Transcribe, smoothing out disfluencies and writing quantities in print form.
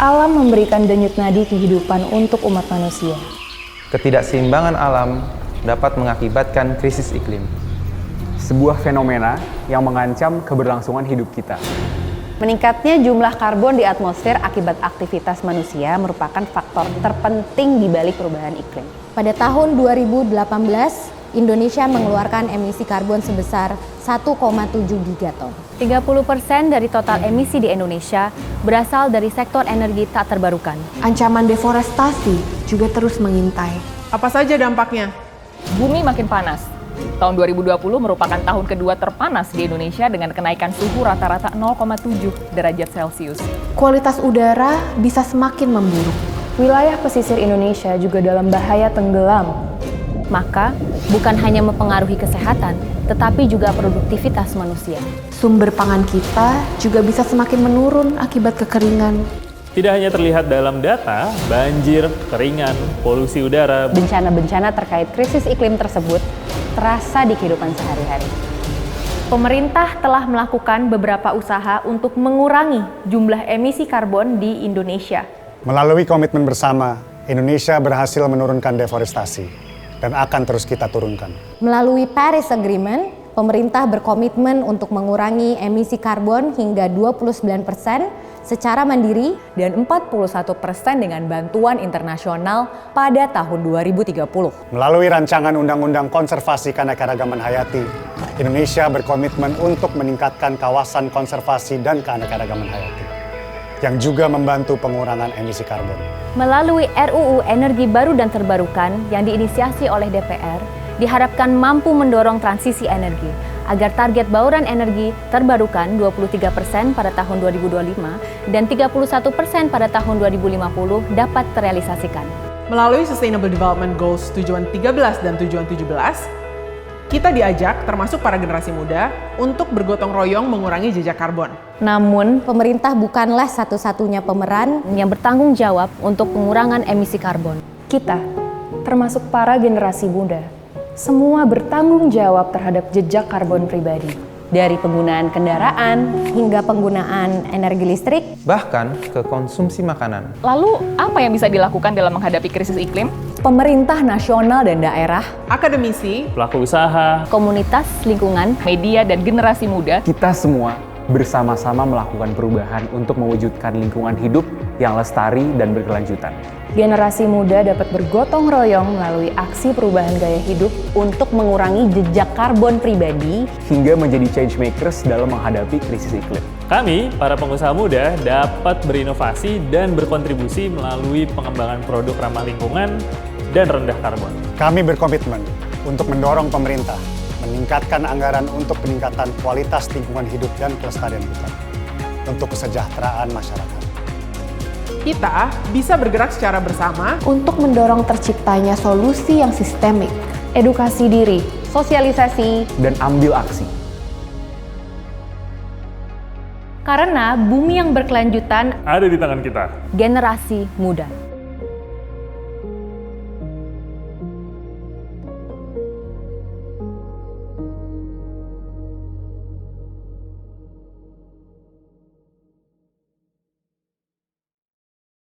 Alam memberikan denyut nadi kehidupan untuk umat manusia. Ketidakseimbangan alam dapat mengakibatkan krisis iklim. Sebuah fenomena yang mengancam keberlangsungan hidup kita. Meningkatnya jumlah karbon di atmosfer akibat aktivitas manusia merupakan faktor terpenting di balik perubahan iklim. Pada tahun 2018, Indonesia mengeluarkan emisi karbon sebesar 1,7 gigaton. 30% dari total emisi di Indonesia berasal dari sektor energi tak terbarukan. Ancaman deforestasi juga terus mengintai. Apa saja dampaknya? Bumi makin panas. Tahun 2020 merupakan tahun kedua terpanas di Indonesia dengan kenaikan suhu rata-rata 0,7 derajat Celcius. Kualitas udara bisa semakin memburuk. Wilayah pesisir Indonesia juga dalam bahaya tenggelam. Maka, bukan hanya mempengaruhi kesehatan, tetapi juga produktivitas manusia. Sumber pangan kita juga bisa semakin menurun akibat kekeringan. Tidak hanya terlihat dalam data, banjir, keringan, polusi udara, Bencana-bencana terkait krisis iklim tersebut terasa di kehidupan sehari-hari. Pemerintah telah melakukan beberapa usaha untuk mengurangi jumlah emisi karbon di Indonesia. Melalui komitmen bersama, Indonesia berhasil menurunkan deforestasi dan akan terus kita turunkan. Melalui Paris Agreement, pemerintah berkomitmen untuk mengurangi emisi karbon hingga 29% secara mandiri Dan 41% dengan bantuan internasional pada tahun 2030. Melalui rancangan Undang-Undang Konservasi Keanekaragaman Hayati, Indonesia berkomitmen untuk meningkatkan kawasan konservasi dan keanekaragaman hayati, yang juga membantu pengurangan emisi karbon. Melalui RUU Energi Baru dan Terbarukan yang diinisiasi oleh DPR, diharapkan mampu mendorong transisi energi agar target bauran energi terbarukan 23% pada tahun 2025 dan 31% pada tahun 2050 dapat terrealisasikan. Melalui Sustainable Development Goals tujuan 13 dan tujuan 17, kita diajak, termasuk para generasi muda, untuk bergotong royong mengurangi jejak karbon. Namun, pemerintah bukanlah satu-satunya pemeran yang bertanggung jawab untuk pengurangan emisi karbon. Kita, termasuk para generasi muda, semua bertanggung jawab terhadap jejak karbon pribadi. Dari penggunaan kendaraan hingga penggunaan energi listrik, Bahkan ke konsumsi makanan. Lalu, apa yang bisa dilakukan dalam menghadapi krisis iklim? pemerintah nasional dan daerah, Akademisi, pelaku usaha, Komunitas lingkungan, Media dan generasi muda Kita semua bersama-sama melakukan perubahan untuk mewujudkan lingkungan hidup yang lestari dan berkelanjutan. Generasi muda dapat bergotong royong melalui aksi perubahan gaya hidup untuk mengurangi jejak karbon pribadi Hingga menjadi change makers dalam menghadapi krisis iklim. kami, para pengusaha muda, dapat berinovasi dan berkontribusi melalui pengembangan produk ramah lingkungan dan rendah karbon. Kami berkomitmen untuk mendorong pemerintah meningkatkan anggaran untuk peningkatan kualitas lingkungan hidup dan kelestarian hutan untuk kesejahteraan masyarakat. kita bisa bergerak secara bersama untuk mendorong terciptanya solusi yang sistemik. edukasi diri, sosialisasi, Dan ambil aksi. Karena bumi yang berkelanjutan Ada di tangan kita. generasi muda.